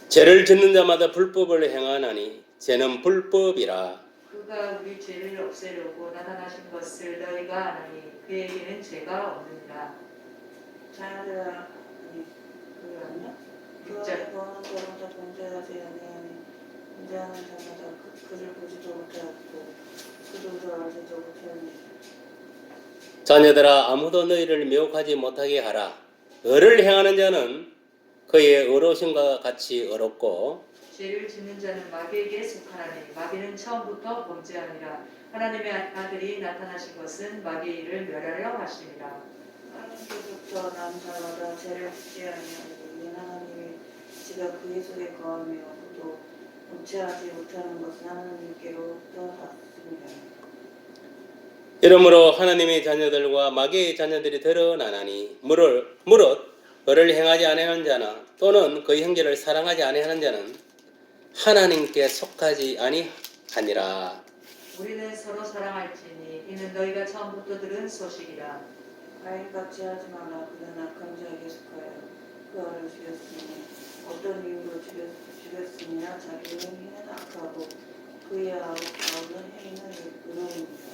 죄를 짓는 자마다 불법을 행하나니 죄는 불법이라. 그가 우리 죄를 없애려고 나타나신 것을 너희가 아나니 그에게는 죄가 없느니라. 자녀들아, 아니 그게 아니야? 그 안에 거하는 자마다 범죄하지 아니하니 범죄하는 자마다 그를 보지도 못하였고 그도 그를 알지도 못하였니. 자녀들아, 아무도 너희를 미혹하지 못하게 하라. 의를 행하는 자는 그의 의로우심과 같이 의롭고 죄를 짓는 자는 마귀에게 속하나니 마귀는 처음부터 범죄하니라. 하나님의 아들이 나타나신 것은 마귀의 일을 멸하려 하심이라. 하나님께서부터 난 자마다 죄를 짓지 아니하니 이는 하나님이 지가 그의 속에 거하며 그도 범죄하지 못하는 것은 하나님께로부터 났습니다. 이러므로 하나님의 자녀들과 마귀의 자녀들이 드러나나니 무릇 의를 행하지 아니하는 자나 또는 그 형제를 사랑하지 아니하는 자는 하나님께 속하지 아니하니라. 우리는 서로 사랑할지니 이는 너희가 처음부터 들은 소식이라. 가인같이 하지 마라. 그는 악한 자에게 속하여 그 아를 죽였으니 어떤 이유로 죽였으니나 자기 행위는 악하고 그의 아우는 행위는 의로움이다.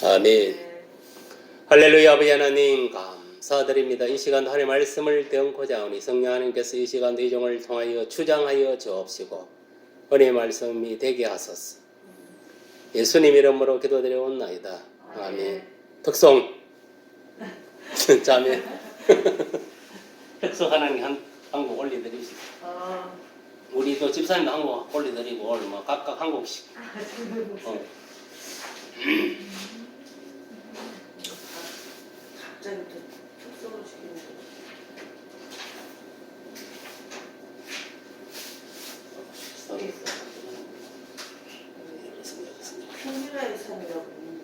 아멘. 네. 할렐루야. 아버지 하나님 감사드립니다. 이 시간 하나님의 말씀을 배운고자 하오니 성령 하나님께서 이 시간 이 종을 통하여 주장하여 주옵시고 은혜의 말씀이 되게 하소서. 예수님 이름으로 기도드려옵나이다. 아멘. 특송 자매 특송 하나님 한 곡 올려드리시고 우리도 집사님 한 곡 올려드리고 오늘 뭐 각각 한 곡씩 갑자기 또 특성을 죽이는 거. 평일날 이상이라고 있는 거.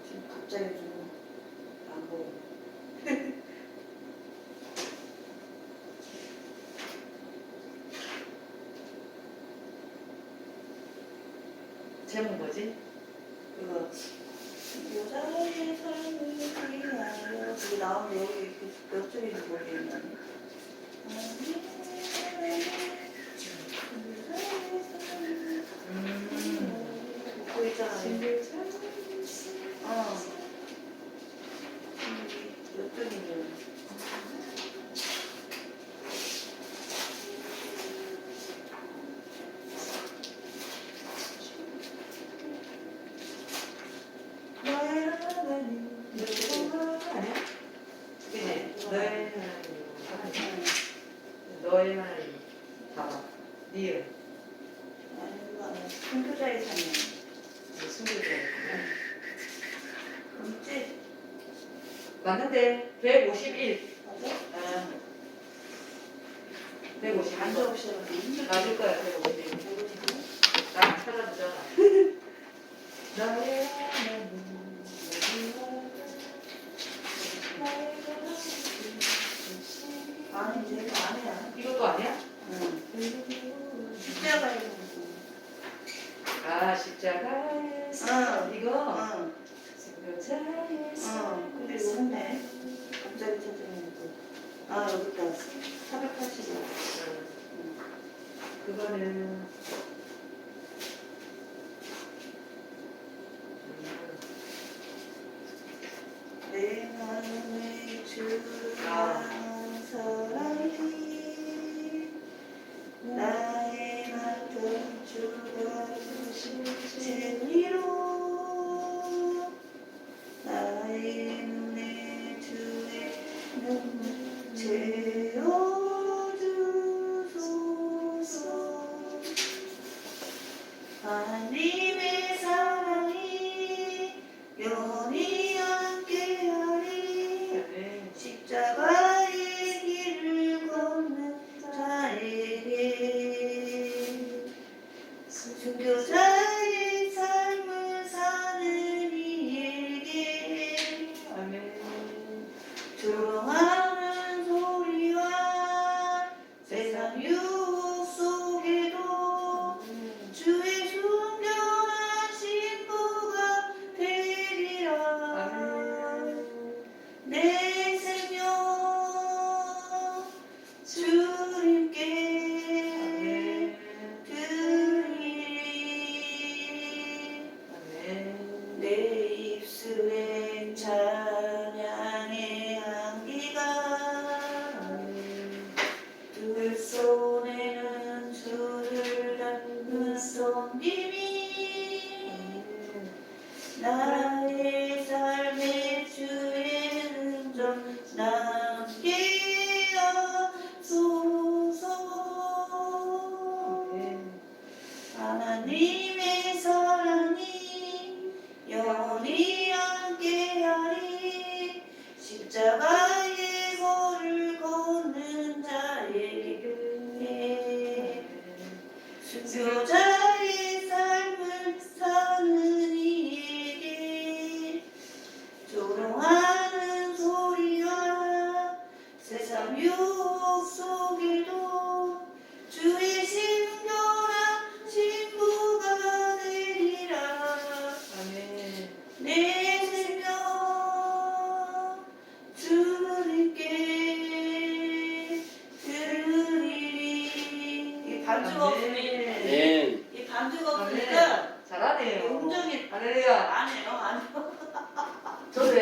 지금 갑자기 좀 안 보이네. 제목 뭐지? 그거 여자의 삶을 위하여 그게 나오는데 여기 몇 줄인지 모르겠네. 그거 있잖아요. 몇 줄인지. 너의 하나님 아니야? 그지? 너의 하나님. 너의 하나님. 봐봐. 니은. 순교자의 삶이 숨겨져있구나. 있지? 맞는데 151. 맞아? 아, 150. 앉아 없이 맞을 거야 151. 난 찾아보자. 너의 하나님 아니 이제 이거 아니야. 이것도 아니야? 응. 십자가에 아 십자가에서 이거. 응. 십자가에서 근데 이거 했네. 갑자기 찾으면 또. 아 여기 있다. 485. 그거는 내 마음에 주한 사랑이 나의 맡은 주가 주신 진리로 나의 눈에 주의 눈물 채워주소서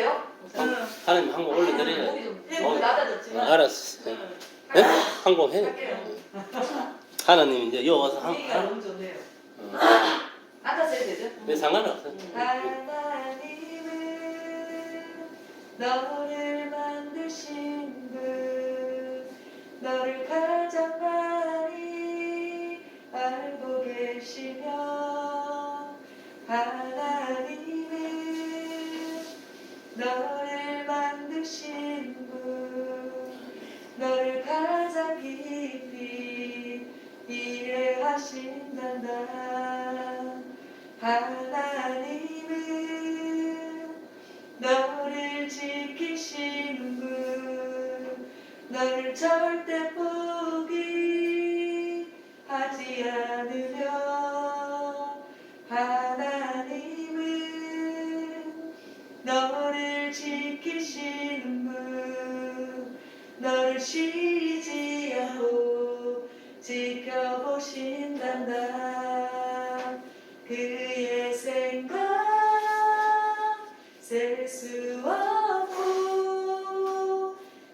돼요? 하나님 한 곡 올려드려요. 목이 좀 네, 목이 낮아졌지만 알았어. 네? 한 곡 해. 할게요. 하나님 이제 요 와서 분위기가 너무 좋네요. 어. 앉아서 해도 되죠? 네, 상관없어. 하나님은 너를 만드신 분, 너를 가장 많이 알고 계시며, 하나님은 너를 만드신 분, 너를 가장 깊이 이해하신단다. 하나님은 너를 지키시는 분, 너를 절대 포기하지 않으며, 하나님은 너를 지키시는 분, 너를 쉬지 않고 지켜보신단다. 그의 생각 셀 수 없고,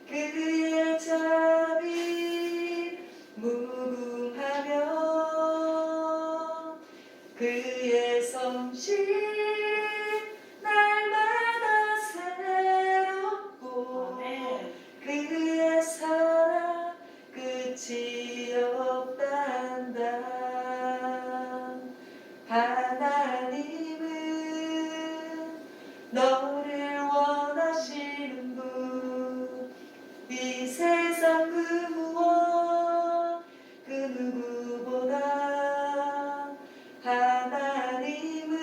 그의 자비 무궁하며, 그의 성실 날마다 새롭고, 그의 사랑 끝이 없단다. 하나님은 너를 원하시는 분, 이 세상 그 무엇 그 누구보다. 하나님은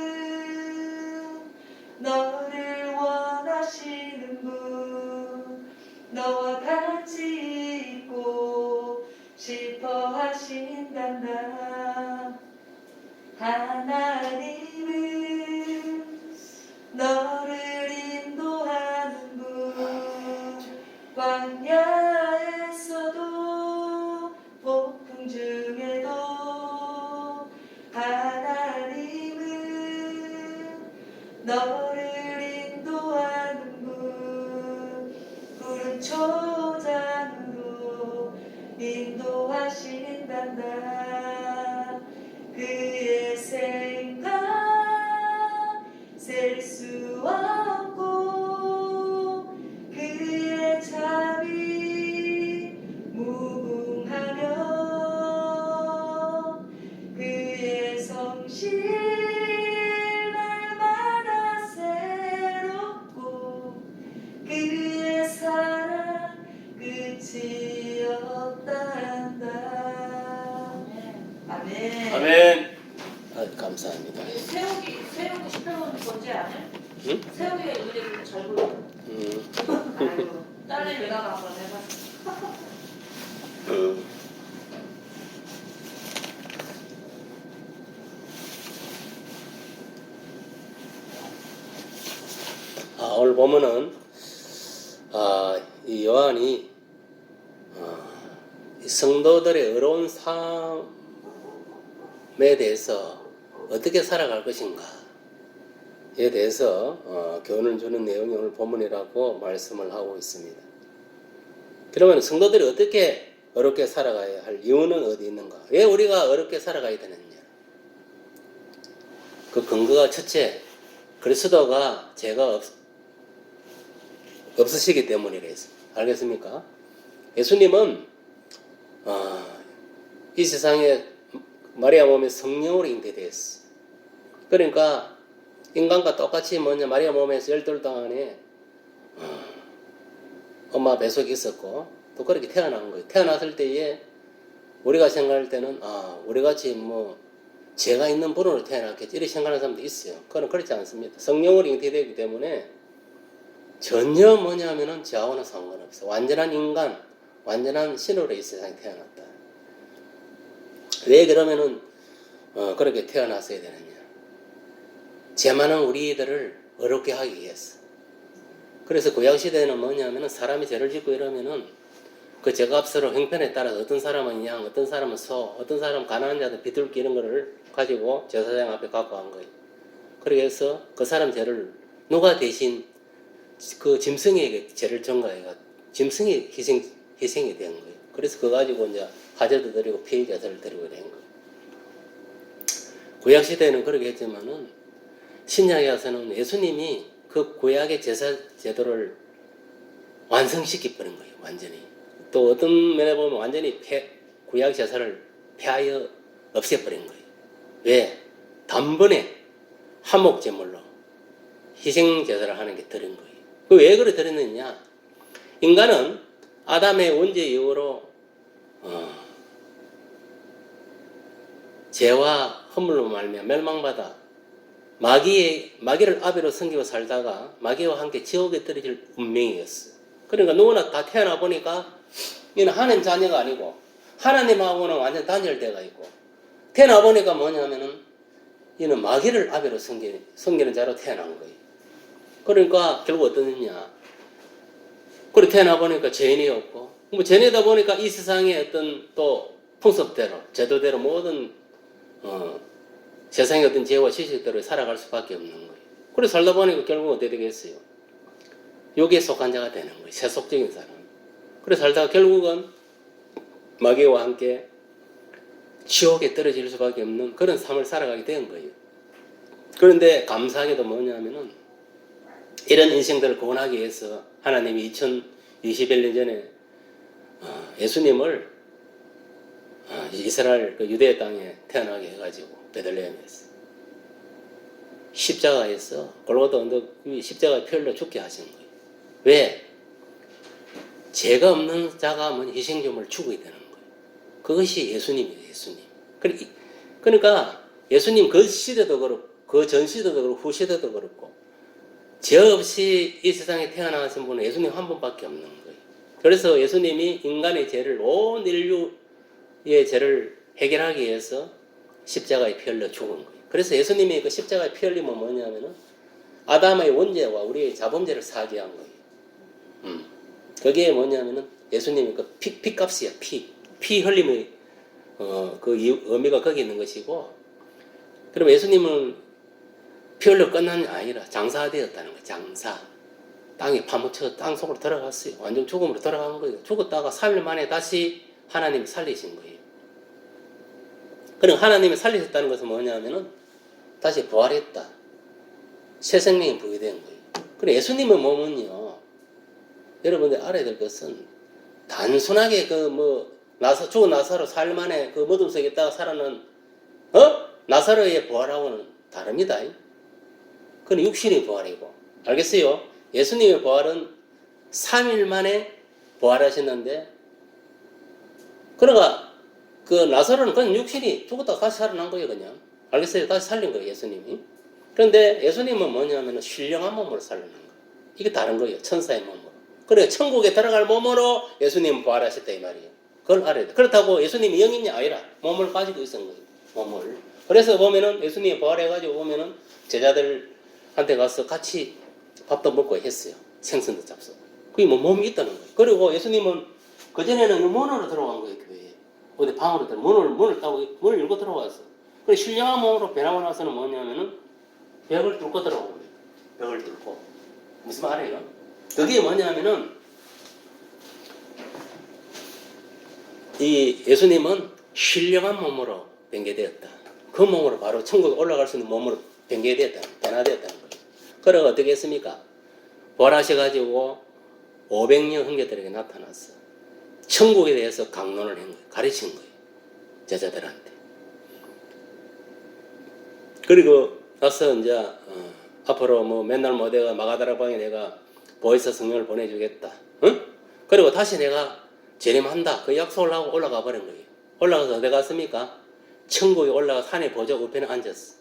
너를 원하시는 분, 너와 같이 있고 싶어 하신단다. 하나님은 너를 인도하는 분, 광야에서도 폭풍 중에도. 하나님은 너를 인도하는 분, 푸른 초장으로 인도하신단다. 그의 생각 셀 수 없고, 그의 자비 무궁하며, 그의 성실 날마다 새롭고, 그의 사랑 끝이 없단다. 아멘. 아멘. 아, 감사합니다. 세우기 18번 번째 아니야? 응? 세우기가 노래를 잘 불러. 아이고, 딸내미 내가 한번 해봤어. 오늘 보면은 이 요한이 이 성도들의 어려운 삶에 대해서 어떻게 살아갈 것인가에 대해서 교훈을 주는 내용이 오늘 본문이라고 말씀을 하고 있습니다. 그러면 성도들이 어떻게 어렵게 살아가야 할 이유는 어디 있는가? 왜 우리가 어렵게 살아가야 되느냐? 그 근거가 첫째, 그리스도가 죄가 없으시기 때문이래요. 알겠습니까? 예수님은 이 세상에 마리아 몸에 성령으로 잉태되었어. 그러니까 인간과 똑같이 마리아 몸에서 12달 안에 엄마 뱃속에 있었고 또 그렇게 태어난 거예요. 태어났을 때에 우리가 생각할 때는 우리같이 죄가 있는 분으로 태어났겠지 이렇게 생각하는 사람도 있어요. 그건 그렇지 않습니다. 성령으로 잉태되기 때문에 전혀 뭐냐면은 죄하고는 상관없어. 완전한 인간, 완전한 신으로 이 세상에 태어났다. 왜 그러면은 그렇게 태어났어야 되느냐? 죄 많은 우리들을 어렵게 하기 위해서. 그래서 구약 시대에는 뭐냐면은 사람이 죄를 짓고 이러면은 그 죄값으로 형편에 따라서 어떤 사람은 양, 어떤 사람은 소, 어떤 사람은 가난한 자들 비둘기 이런 거를 가지고 제사장 앞에 갖고 간 거예요. 그래서 그 사람 죄를 누가 대신 그 짐승에게 죄를 전가해가 짐승이 희생이 된 거예요. 그래서 그거 가지고 이제 화제도 드리고 피의 제사를 드리고 된 거예요. 구약 시대에는 그렇게 했지만은 신약에 와서는 예수님이 그 구약의 제사 제도를 완성시켜 버린 거예요. 완전히. 또 어떤 면에 보면 완전히 구약 제사를 폐하여 없애버린 거예요. 왜? 단번에 한목 제물로 희생 제사를 하는 게 드린 거예요. 그 왜 그래 드렸느냐? 인간은 아담의 원죄 이후로 죄와 허물로 말미암아 멸망받아 마귀를 아비로 섬기고 살다가 마귀와 함께 지옥에 떨어질 운명이었어. 그러니까 누구나 다 태어나 보니까 이는 하나님 자녀가 아니고 하나님하고는 완전 단절되어 있고 태어나 보니까 뭐냐면은 이는 마귀를 아비로 섬기는 자로 태어난 거예요. 그러니까 결국 어떠느냐? 그렇게 태어나 보니까 죄인이었고 뭐 죄인이다 보니까 이 세상의 어떤 또 풍습대로 제도대로 모든 세상의 어떤 죄와 지식대로 살아갈 수밖에 없는 거예요. 그래서 살다 보니까 결국 어떻게 되겠어요? 욕에 속한 자가 되는 거예요. 세속적인 사람. 그래서 살다가 결국은 마귀와 함께 지옥에 떨어질 수밖에 없는 그런 삶을 살아가게 된 거예요. 그런데 감사하게도 뭐냐면은 이런 인생들을 구원하기 위해서 하나님이 2021년 전에 예수님을 이스라엘 그 유대 땅에 태어나게 해가지고 베들레헴에서 십자가에서 골고다 언덕 위 십자가에 피 흘려 죽게 하신 거예요. 왜? 죄가 없는 자가 뭐 희생제물을 죽어야 되는 거예요. 그것이 예수님이에요. 예수님. 그러니까 예수님 그 시대도 그렇고 그 전 시대도 그렇고 후 시대도 그렇고 죄 없이 이 세상에 태어나신 분은 예수님 한 분밖에 없는 거예요. 그래서 예수님이 인간의 죄를 온 인류의 죄를 해결하기 위해서 십자가에 피 흘려 죽은 거예요. 그래서 예수님이 그 십자가에 피 흘리면 뭐냐면은 아담의 원죄와 우리의 자범죄를 사죄한 거예요. 그게 뭐냐면은 예수님이 그 피값이야. 피 흘림의 그 의미가 거기 있는 것이고, 그럼 예수님은 피 흘려 끝난 게 아니라 장사되었다는 거예요. 장사. 땅에 파묻혀 땅 속으로 들어갔어요. 완전 죽음으로 들어간 거예요. 죽었다가 3일 만에 다시 하나님이 살리신 거예요. 그럼 하나님이 살리셨다는 것은 뭐냐면은 다시 부활했다. 새 생명이 부여된 거예요. 그럼 예수님의 몸은요, 여러분들 알아야 될 것은 단순하게 죽은 나사로 4일 만에 그 무덤 속에 있다가 살아난 나사로의 부활하고는 다릅니다. 그건 육신의 부활이고, 알겠어요? 예수님의 부활은 3일 만에 부활하셨는데, 그러니까 그 나사로는 그냥 육신이 죽었다가 다시 살아난 거예요. 그냥 알겠어요? 다시 살린 거예요. 예수님이. 그런데 예수님은 뭐냐면 신령한 몸으로 살아난 거예요. 이게 다른 거예요. 천사의 몸으로. 그래 천국에 들어갈 몸으로 예수님은 부활하셨다 이 말이에요. 그걸 알아야 돼. 그렇다고 예수님이 영인이 아니라 몸을 가지고 있었던 거예요. 몸을. 그래서 보면은 예수님이 부활해가지고 보면은 제자들한테 가서 같이 밥도 먹고 했어요. 생선도 잡수고. 그게 뭐 몸이 있다는 거예요. 그리고 예수님은 그전에는 문으로 들어간 거예요. 교회에. 어디 방으로 문을 따고 문을 열고 들어왔어. 그래 신령한 몸으로 변하고 나서는 뭐냐면은 벽을 뚫고 들어온 거예요. 벽을 뚫고. 무슨 말이에요? 그게 뭐냐면은 이 예수님은 신령한 몸으로 변개되었다. 그 몸으로 바로 천국에 올라갈 수 있는 몸으로 변개되었다. 변화되었다는 거예요. 그래가 어떻게 했습니까? 부활하셔가지고 500명 형제들에게 나타났어. 천국에 대해서 강론을 한 거예요. 가르친 거예요. 제자들한테. 그리고 나서 이제 앞으로 뭐 맨날 내가 마가다락방에 내가 보혜사 성령을 보내주겠다. 응? 그리고 다시 내가 재림한다. 그 약속을 하고 올라가 버린 거예요. 올라가서 어디 갔습니까? 천국에 올라가 산의 보좌 우편에 앉았어.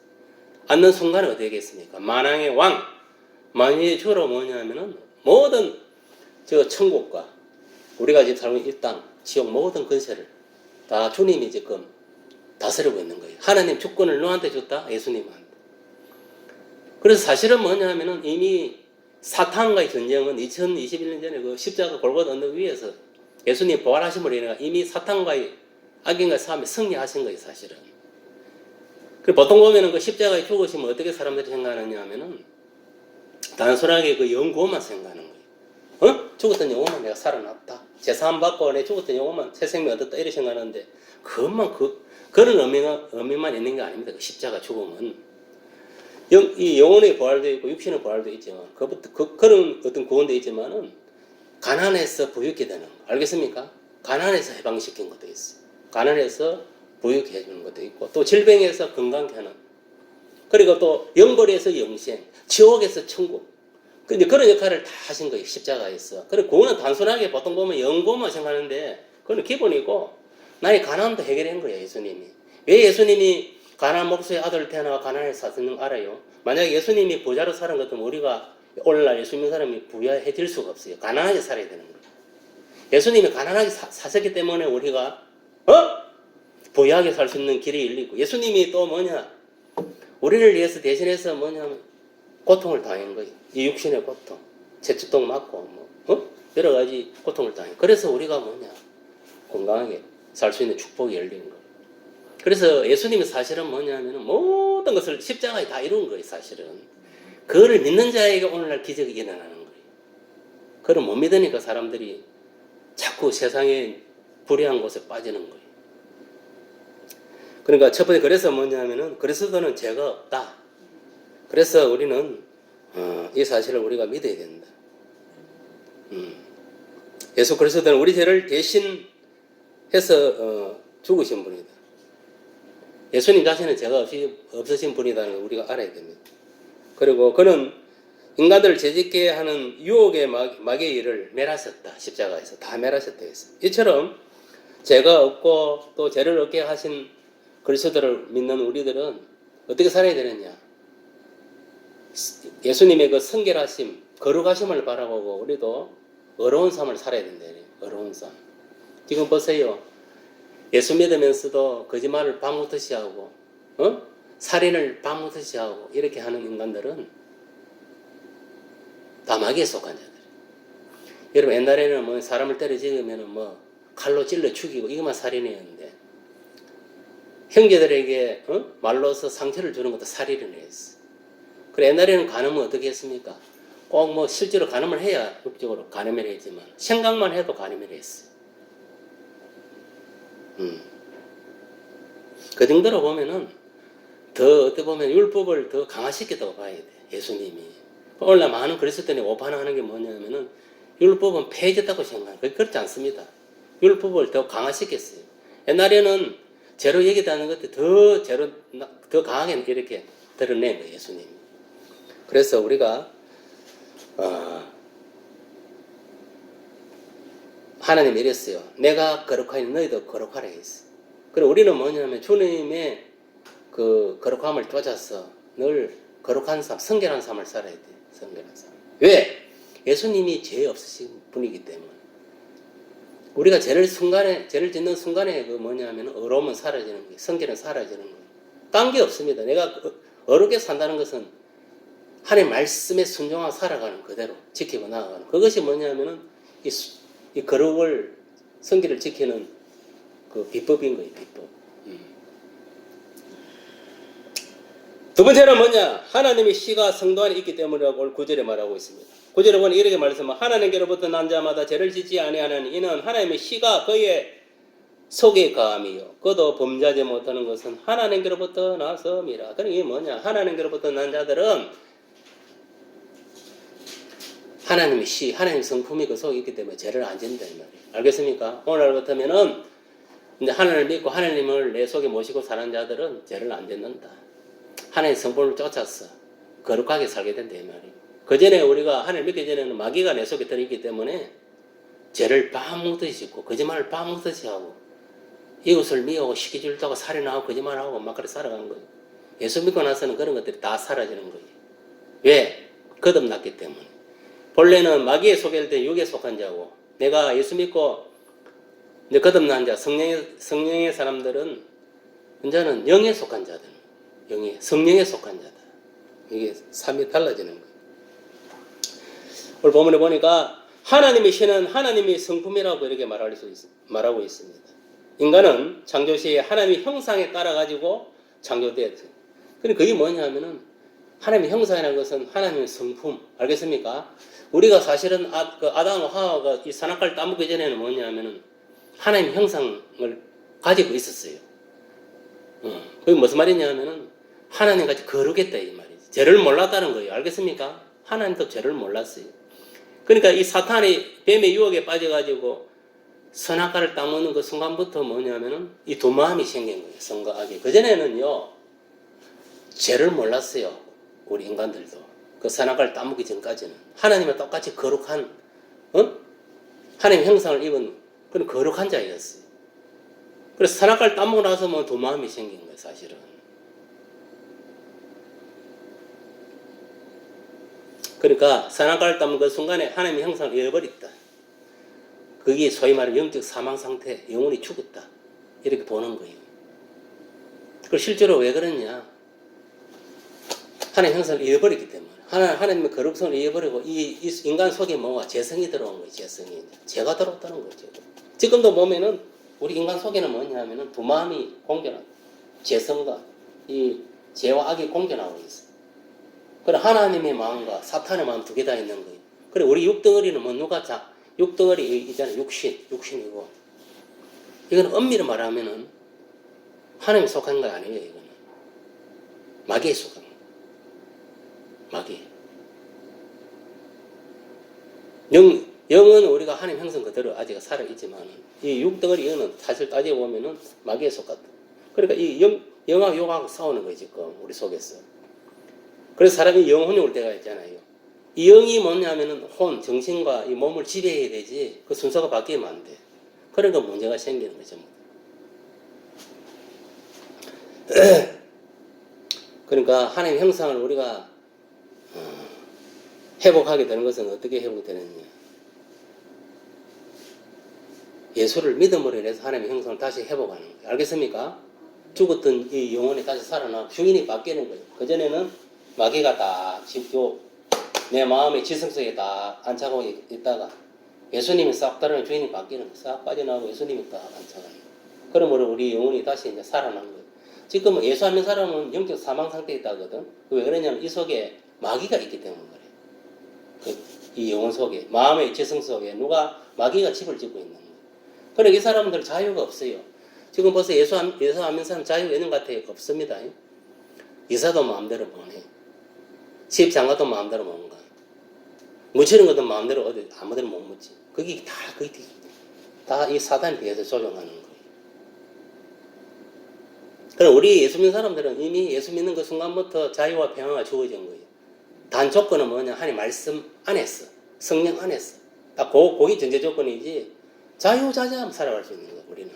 앉는 순간에 어떻게 되겠습니까? 만왕의 왕, 만유의 주로 뭐냐면은 모든 저 천국과 우리가 지금 살고 있는 이 땅, 지옥 모든 근세를 다 주님이 지금 다스리고 있는 거예요. 하나님 주권을 누구한테 줬다? 예수님한테. 그래서 사실은 뭐냐면은 이미 사탄과의 전쟁은 2021년 전에 그 십자가 골고다 언덕 위에서 예수님 부활하심으로 인해 이미 사탄과의 악인과의 싸움에 승리하신 거예요, 사실은. 보통 보면은 그 십자가에 죽으시면 어떻게 사람들이 생각하느냐 하면은 단순하게 그 영구만 생각하는 거예요. 죽었던 영혼만 내가 살아났다. 제사함 받고 내 죽었던 영혼만 새 생명 얻었다. 이렇게 생각하는데 그것만 그런 의미만 있는 게 아닙니다. 그 십자가 죽음은. 이 영혼의 부활도 있고 육신의 부활도 있지만 그런 어떤 구원도 있지만은 가난해서 부유케 되는 거. 알겠습니까? 가난해서 해방시킨 것도 있어요. 가난해서 부유케 해주는 것도 있고 또 질병에서 건강케 하는 그리고 또 영벌에서 영생, 지옥에서 천국. 근데 그런 역할을 다 하신 거예요. 십자가에서. 그리고 그거는 단순하게 보통 보면 영고만 생각하는데 그건 기본이고 나의 가난도 해결한 거예요. 예수님이. 왜 예수님이 가난 목수의 아들 태어나 가난해서 사는 거 알아요? 만약에 예수님이 부자로 사는 것 같으면 우리가 오늘날 예수 믿는 사람이 부유해질 수가 없어요. 가난하게 살아야 되는 거예요. 예수님이 가난하게 사셨기 때문에 우리가 부유하게 살 수 있는 길이 열리고 예수님이 또 뭐냐 우리를 위해서 대신해서 뭐냐면 고통을 당한 거예요. 이 육신의 고통, 채찍통 맞고 여러 가지 고통을 당해. 그래서 우리가 뭐냐 건강하게 살 수 있는 축복이 열리는 거예요. 그래서 예수님이 사실은 뭐냐면 모든 것을 십자가에 다 이룬 거예요. 사실은 그거를 믿는 자에게 오늘날 기적이 일어나는 거예요. 그걸 못 믿으니까 사람들이 자꾸 세상에 불의한 곳에 빠지는 거예요. 그러니까 첫 번째 그래서 뭐냐면은 그리스도는 죄가 없다. 그래서 우리는 이 사실을 우리가 믿어야 된다. 예수 그리스도는 우리 죄를 대신해서 죽으신 분이다. 예수님 자신은 죄가 없으신 분이라는 걸 우리가 알아야 됩니다. 그리고 그는 인간들을 죄짓게 하는 유혹의 마귀의 일을 멸하셨다. 십자가에서 다 멸하셨다 했어요. 이처럼 죄가 없고 또 죄를 없게 하신 그리스도를 믿는 우리들은 어떻게 살아야 되느냐? 예수님의 그 성결하심, 거룩하심을 바라보고 우리도 어려운 삶을 살아야 된다. 어려운 삶. 지금 보세요. 예수 믿으면서도 거짓말을 밤무듯이 하고, 살인을 밤무듯이 하고 이렇게 하는 인간들은 다 마귀에 속한 자들. 여러분 옛날에는 뭐 사람을 때려 죽이면은 뭐 칼로 찔러 죽이고 이것만 살인이었는데. 형제들에게 말로서 상처를 주는 것도 살인을 했어. 그래 옛날에는 간음은 어떻게 했습니까? 꼭 뭐 실제로 간음을 해야 법적으로 간음을 했지만 생각만 해도 간음을 했어. 그 정도로 보면은 더 어떻게 보면 율법을 더 강화시켰다고 봐야 돼. 예수님이. 오늘날 많은 그리스도인이 오판하는 게 뭐냐면은 율법은 폐해졌다고 생각해요. 그렇지 않습니다. 율법을 더 강화시켰어요. 옛날에는 죄로 얘기하는 것도 더 강하게 이렇게 드러낸 거예요, 예수님. 그래서 우리가, 하나님이 이랬어요. 내가 거룩하니 너희도 거룩하라 했어요. 그리고 우리는 뭐냐면 주님의 그 거룩함을 쫓아서 늘 거룩한 삶, 성결한 삶을 살아야 돼. 성결한 삶. 왜? 예수님이 죄 없으신 분이기 때문에. 우리가 죄를 짓는 순간에 그 뭐냐면 어려움은 사라지는 거예요. 성결은 사라지는 거예요. 딴 게 없습니다. 내가 어렵게 산다는 것은 하나님 말씀에 순종하고 살아가는 그대로 지키고 나아가는 그것이 뭐냐면은 이 거룩을 성결을 지키는 그 비법인 거예요. 비법. 두 번째는 뭐냐? 하나님의 씨가 성도 안에 있기 때문이라고 오늘 9절에 말하고 있습니다. 9절에 보니 이렇게 말씀하면 하나님께로부터 난 자마다 죄를 짓지 아니하는 이는 하나님의 씨가 그의 속에 가함이요 그도 범죄하지 못하는 것은 하나님께로부터 나섬이라. 그러니까 이게 뭐냐? 하나님께로부터 난 자들은 하나님의 씨, 하나님의 성품이 그 속에 있기 때문에 죄를 안 짓는다 이 말이에요. 알겠습니까? 오늘 같으면은 이제 하나님을 믿고 하나님을 내 속에 모시고 사는 자들은 죄를 안 짓는다. 하나님의 성품을 쫓아서 거룩하게 살게 된다 이 말이에요. 그 전에 우리가 하나님을 믿기 전에는 마귀가 내 속에 들어있기 때문에 죄를 밤먹듯이 짓고 거짓말을 밤먹듯이 하고 이웃을 미워하고 시기질투하고 살인하고 거짓말하고 막 그렇게 살아가는 거예요. 예수 믿고 나서는 그런 것들이 다 사라지는 거예요. 왜? 거듭났기 때문에. 본래는 마귀에 속일 때 육에 속한 자고 내가 예수 믿고 이제 거듭난 자 성령의 사람들은 이제는 영에 속한 자들 성령에 속한 자다. 이게 삶이 달라지는 거예요. 오늘 본문에 보니까 하나님의 신은 하나님의 성품이라고 이렇게 말하고 있습니다. 인간은 창조 시에 하나님의 형상에 따라 가지고 창조되었어요. 근데 그게 뭐냐면은 하나님의 형상이라는 것은 하나님의 성품. 알겠습니까? 우리가 사실은 아담과 하와가 이 선악과를 따먹기 전에는 뭐냐면은 하나님의 형상을 가지고 있었어요. 그게 무슨 말이냐면은 하나님같이 거룩했다 이 말이지. 죄를 몰랐다는 거예요. 알겠습니까? 하나님도 죄를 몰랐어요. 그러니까 이 사탄이 뱀의 유혹에 빠져가지고 선악과를 따먹는 그 순간부터 뭐냐면은 이 두 마음이 생긴 거예요. 성과 악이. 그전에는요, 죄를 몰랐어요. 우리 인간들도. 그 선악과를 따먹기 전까지는. 하나님과 똑같이 거룩한, 하나님의 형상을 입은 그런 거룩한 자였어요. 그래서 선악과를 따먹고 나서 뭐 두 마음이 생긴 거예요, 사실은. 그러니까 선악과를 따먹은 그 순간에 하나님의 형상을 잃어버렸다. 그게 소위 말하는 영적 사망 상태, 영혼이 죽었다. 이렇게 보는 거예요. 그 실제로 왜 그러냐? 하나님의 형상을 잃어버렸기 때문에. 하나님의 거룩성을 잃어버리고 이 인간 속에 뭐가 재성이 들어온 거예요, 재성이. 죄가 들어왔다는 거죠. 지금도 보면은 우리 인간 속에는 뭐냐면은 두 마음이 공존하고, 재성과 이 죄와 악이 공존하고 있어요. 그래, 하나님의 마음과 사탄의 마음 두 개 다 있는 거예요. 그래, 우리 육덩어리는 뭐 육덩어리 있잖아요. 육신이고. 이건 엄밀히 말하면은 하나님에 속한 거 아니에요, 이거는. 마귀에 속한 거. 마귀. 영은 우리가 하나님 형성 그대로 아직 살아있지만, 이 육덩어리 영은 사실 따져보면은 마귀에 속았다. 그러니까 이 영하고 욕하고 싸우는 거예요, 지금, 우리 속에서. 그래서 사람이 영혼이 올 때가 있잖아요. 이 영이 뭐냐면은 혼, 정신과 이 몸을 지배해야 되지, 그 순서가 바뀌면 안 돼. 그러니까 문제가 생기는 거죠. 그러니까 하나님의 형상을 우리가 회복하게 되는 것은 어떻게 회복되느냐? 예수를 믿음으로 인해서 하나님의 형상을 다시 회복하는 거예요. 알겠습니까? 죽었던 이 영혼이 다시 살아나 주인이 바뀌는 거예요. 그전에는 마귀가 딱 내 마음의 지성 속에 딱 안착하고 있다가 예수님이 싹 다른 주인이 바뀌는 거예요. 싹 빠져나오고 예수님이 딱 안착하는 거예요. 그러므로 우리 영혼이 다시 이제 살아난 거예요. 지금 예수 안 믿는 사람은 영적 사망 상태에 있다거든. 왜 그러냐면 이 속에 마귀가 있기 때문에 그래. 이 영혼 속에, 마음의 지성 속에 누가 마귀가 집을 짓고 있는 거예요. 그러니까 이 사람들 자유가 없어요. 지금 벌써 예수 안 믿는 사람 자유가 있는 것 같아요? 없습니다. 이사도 마음대로 보내. 시집장가도 마음대로 못 가. 묻히는 것도 마음대로 어디 아무데나 못 묻지. 그게 다 이 사단에 의해서 조종하는 거예요. 그럼 우리 예수 믿는 사람들은 이미 예수 믿는 그 순간부터 자유와 평화가 주어진 거예요. 단 조건은 뭐냐? 하나님 말씀 안에서, 성령 안에서. 딱 그게 전제 조건이지. 자유자재하면 살아갈 수 있는 거예요, 우리는.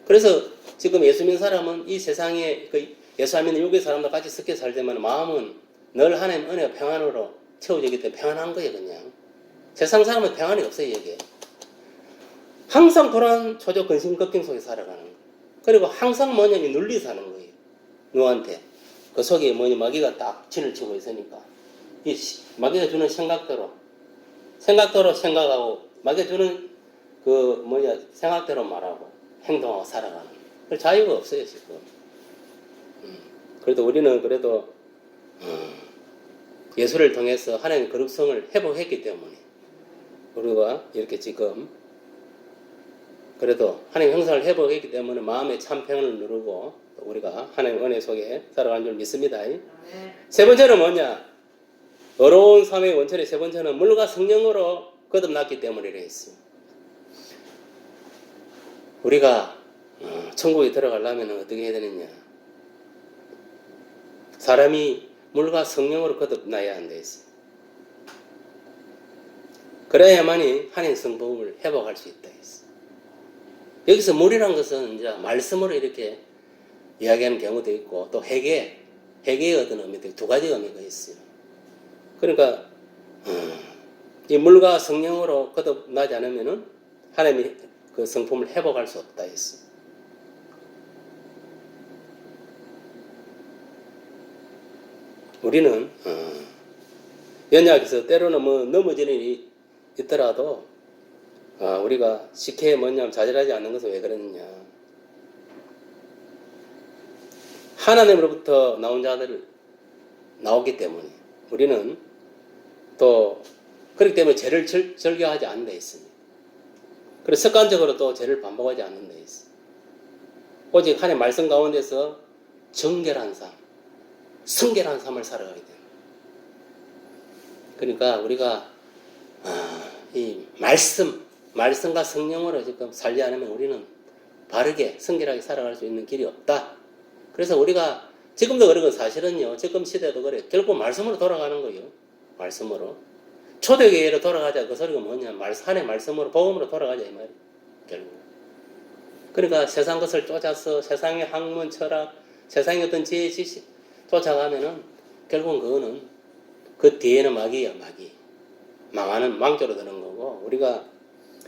그래서 지금 예수 믿는 사람은 이 세상에 예수 안 믿는 육의 사람들 같이 섞여 살지만 마음은 늘 하나님 은혜와 평안으로 채워지기 때문에 평안한 거예요, 그냥. 세상 사람은 평안이 없어요, 이게. 항상 불안, 초조, 근심, 걱정 속에 살아가는 거예요. 그리고 항상 눌리 사는 거예요. 누구한테. 그 속에 마귀가 딱 진을 치고 있으니까. 이 마귀가 주는 생각대로 생각하고, 마귀가 주는 생각대로 말하고, 행동하고 살아가는 거예요. 자유가 없어요, 지금. 그래도 우리는 예수를 통해서 하나님의 거룩성을 회복했기 때문에 우리가 이렇게 지금 그래도 하나님의 형상을 회복했기 때문에 마음의 참 평안을 누르고 우리가 하나님의 은혜 속에 살아가는 줄 믿습니다. 세 번째는 뭐냐? 어려운 삶의 원천의 세 번째는 물과 성령으로 거듭났기 때문이라 했어요. 우리가 천국에 들어가려면 어떻게 해야 되느냐? 사람이 물과 성령으로 거듭나야 한다 했어요. 그래야만이 하나님 성품을 회복할 수 있다 했어요. 여기서 물이란 것은 이제 말씀으로 이렇게 이야기하는 경우도 있고 또 회개의 어떤 의미도 있고 두 가지 의미가 있어요. 그러니까 이 물과 성령으로 거듭나지 않으면은 하나님이 그 성품을 회복할 수 없다 했어요. 우리는 연약해서 때로는 넘어지는 일이 있더라도 우리가 쉽게 좌절하지 않는 것은 왜 그러느냐? 하나님으로부터 나온 자들을 나오기 때문에 우리는 또 그렇기 때문에 죄를 절교하지 않는 데 있습니다. 그래서 습관적으로 또 죄를 반복하지 않는 데 있어요. 오직 하나님의 말씀 가운데서 정결한 삶, 성결한 삶을 살아가게 됩니다. 그러니까 우리가 이 말씀과 성령으로 지금 살지 않으면 우리는 바르게 성결하게 살아갈 수 있는 길이 없다. 그래서 우리가 지금도 그런 건 사실은요. 지금 시대도 그래. 결국 말씀으로 돌아가는 거예요. 말씀으로. 초대교회로 돌아가자. 그 소리가 뭐냐. 하나님의 말씀으로 복음으로 돌아가자 이 말이에요. 결국. 그러니까 세상 것을 쫓아서 세상의 학문, 철학, 세상의 어떤 지혜, 지식 쫓아가면은 결국은 그거는 그 뒤에는 마귀야, 마귀. 망하는 망조로 드는 거고 우리가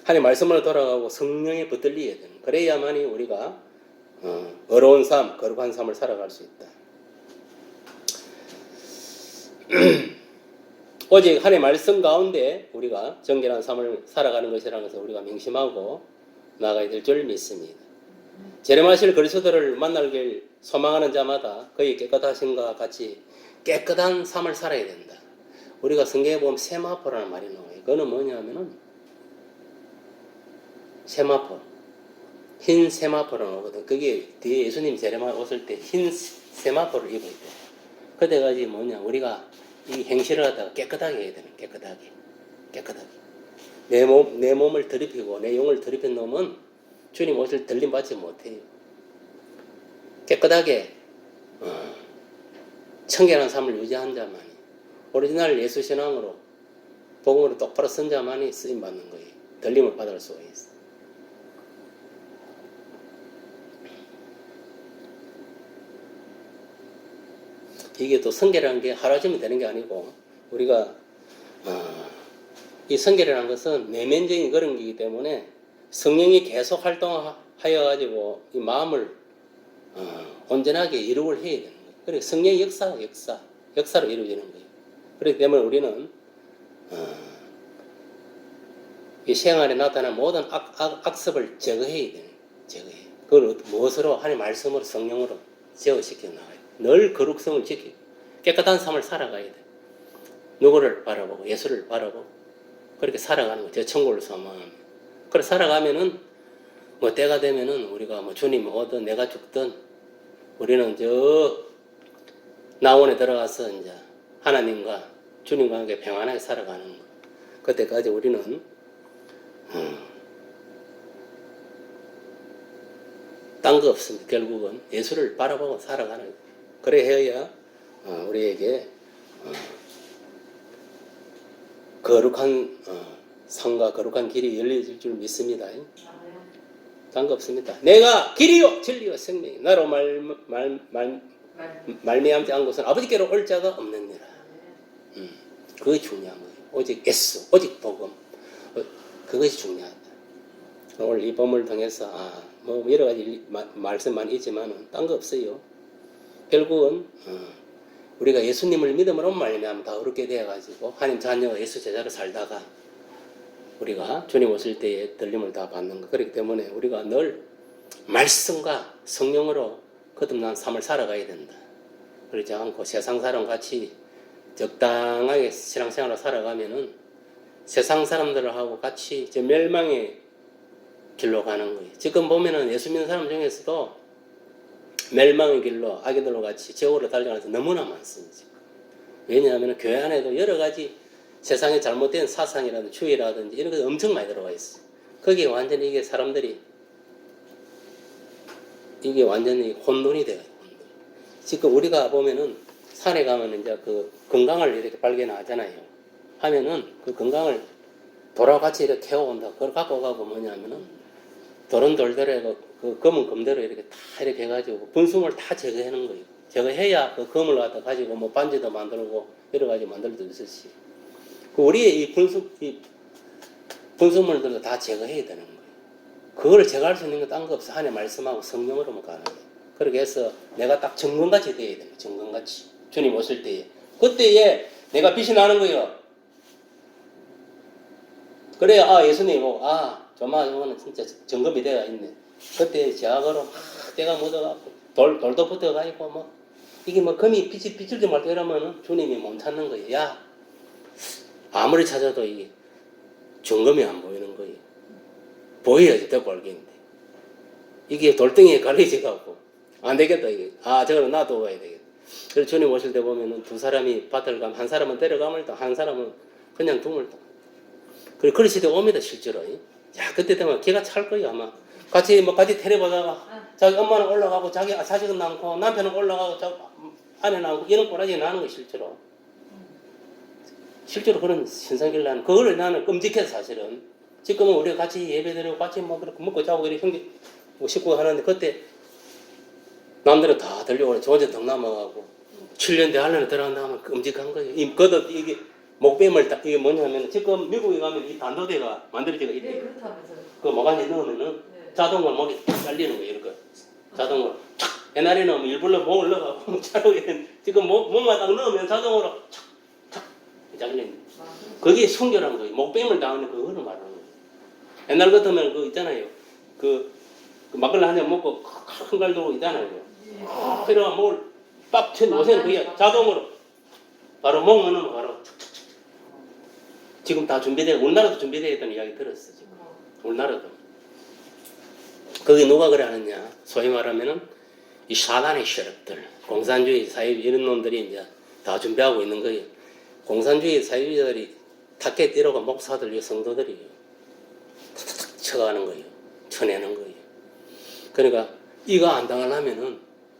하나님의 말씀으로 돌아가고 성령에 붙들리게 되는 그래야만이 우리가 어려운 삶, 거룩한 삶을 살아갈 수 있다. 오직 하나님의 말씀 가운데 우리가 정결한 삶을 살아가는 것이라는 것을 우리가 명심하고 나아가야 될 줄 믿습니다. 제레마실 그리스도를 만나길 소망하는 자마다 그의 깨끗하심과 같이 깨끗한 삶을 살아야 된다. 우리가 성경에 보면 세마포라는 말이 나와요. 그거는 뭐냐면은 세마포, 흰 세마포로 나오거든. 그게 뒤에 예수님 제레마 오실 때 흰 세마포를 입어야 돼. 그때까지 뭐냐 우리가 이 행실을 갖다가 깨끗하게 해야 되는 깨끗하게. 내 몸을 더럽히고 내 영을 더럽힌 놈은 주님 오실 들림 받지 못해요. 깨끗하게 청결한 삶을 유지한 자만이 오리지널 예수 신앙으로 복음으로 똑바로 쓴 자만이 쓰임 받는 거예요. 들림을 받을 수가 있어. 이게 또 성결이라는 게 하루아침에 되는 게 아니고 우리가 이 성결이라는 것은 내면적인 그런 거이기 때문에 성령이 계속 활동하여 가지고 이 마음을 온전하게 이루을 해야 되는 거예요. 그래서 성령의 역사로 이루어지는 거예요. 그렇기 때문에 우리는 이 생활에 나타나는 모든 악습을 제거해야 되는 제거해. 그걸 무엇으로 하나님의 말씀으로 성령으로 제어시켜 나가요. 늘 거룩성을 지키고 깨끗한 삶을 살아가야 돼. 누구를 바라보고 예수를 바라보고 그렇게 살아가는 거예요. 저 천국을 소망하면. 그렇게 살아가면은 뭐 때가 되면은 우리가 뭐 주님 오든 내가 죽든 우리는 저 나원에 들어가서 이제 하나님과 주님과 함께 평안하게 살아가는 거예요. 그때까지 우리는 딴 거 없습니다. 결국은 예수를 바라보고 살아가는 거예요. 그래 해야 우리에게 거룩한 삶과 거룩한 길이 열려질 줄 믿습니다. 딴 거 없습니다. 내가 길이요 진리요 생명이 나로 말미암지 않은 곳은 아버지께로 올 자가 없느니라. 그게 중요한 거예요. 오직 예수, 오직 복음. 그것이 중요하다. 오늘 이 본문을 통해서 뭐 여러 가지 말씀 많이 있지만은 딴 거 없어요. 결국은 우리가 예수님을 믿음으로 말미암아 다 어렵게 되어가지고 하나님 자녀가 예수 제자로 살다가 우리가 주님 오실 때에 들림을 다 받는 것. 그렇기 때문에 우리가 늘 말씀과 성령으로 거듭난 삶을 살아가야 된다. 그렇지 않고 세상 사람 같이 적당하게 신앙생활을 살아가면은 세상 사람들하고 같이 저 멸망의 길로 가는 거예요. 지금 보면은 예수 믿는 사람 중에서도 멸망의 길로 아기들로 같이 지옥으로 달려가는 사람 너무나 많습니다. 왜냐하면 교회 안에도 여러 가지 세상에 잘못된 사상이라든지 주의라든지 이런 것이 엄청 많이 들어와 있어요. 거기에 완전히 이게 사람들이 이게 완전히 혼돈이 돼요. 지금 우리가 보면은 산에 가면 이제 그 건강을 이렇게 발견하잖아요. 하면은 그 건강을 돌아같이 이렇게 캐어온다. 그걸 갖고 가고 뭐냐면은 도른 돌대로 그 검은 검대로 이렇게 다 이렇게 해가지고 분수물 다 제거하는 거예요. 제거해야 그 검을 갖다 가지고 뭐 반지도 만들고 여러 가지 만들 수 있듯이. 우리의 이 분수물들도 다 제거해야 되는 거예요. 그걸 제거할 수 있는 건 딴 거 없어. 하나님 말씀하고 성령으로만 가는 거예요. 그렇게 해서 내가 딱 정금같이 돼야 돼요. 정금같이. 주님 오실 때에. 그때에 내가 빛이 나는 거예요. 그래야 예수님 저거는 진짜 정금이 되어 있네. 그때 제약으로 때가 묻어갖고 돌도 붙어가지고 뭐 이게 뭐 금이 비틀지 말고 이러면은 주님이 못 찾는 거예요. 야, 아무리 찾아도 이게 중금이 안 보이는 거예요. 보여야지 더 벌겠는데. 이게 돌덩이에 갈리지갖고 안 되겠다 이게. 아, 저거는 놔두고 가야 되겠다. 그래서 주님 오실 때 보면은 두 사람이 밭을 가면 한 사람은 데려가면 또 한 사람은 그냥 둠을 또. 그리고 그럴 시대 옵니다 실제로. 야, 그때 되면 기가 찰 거예요 아마. 같이 테려보다가 자기 엄마는 올라가고 자식은 남고 남편은 올라가고 아내 남고 이런 꼬라지 나는 거 실제로. 실제로 그런 현상길 나는 그거를 나는 끔찍해서 사실은. 지금은 우리가 같이 예배드리고 같이 뭐 그렇게 먹고 자고 이렇게 형제 뭐 식구가 하는데 그때 남들은 다 들려오고 저 혼자 덕 남아가고 7년 대한란에 들어간 다음에 끔찍한 거예요. 이게 목뱀을 이게 뭐냐면 지금 미국에 가면 이 단도대가 만들어지가 네, 있대요. 그렇다면서요. 그 모가지 넣으면은 네. 자동으로 목이 탁 잘리는 거예요. 이렇게 자동으로 탁. 옛날에는 뭐 일부러 목을 넣어가고 자르게 지금 목만 딱 넣으면 자동으로 탁탁 잘리는. 그게 순결한 거예요. 목뱀을 당하는 그거를 말하는 거예요. 옛날 같으면 그 있잖아요. 그 막걸리 한 잔 먹고 큰 갈 들고 있잖아요. 그래가 목을 빡 친 요새는 그게 자동으로 바로 목 넣으면 바로 지금 다 준비되어 우리나라도 준비되어 있다는 이야기 들었어 지금. 우리나라도. 거기 누가 그래 하느냐? 소위 말하면은 이 사단의 세력들, 공산주의, 사회주의 이런 놈들이 이제 다 준비하고 있는 거예요. 공산주의, 사회주의자들이 탁게 뛰러가 목사들, 성도들이 탁탁 쳐가는 거예요. 쳐내는 거예요. 그러니까 이거 안 당하려면은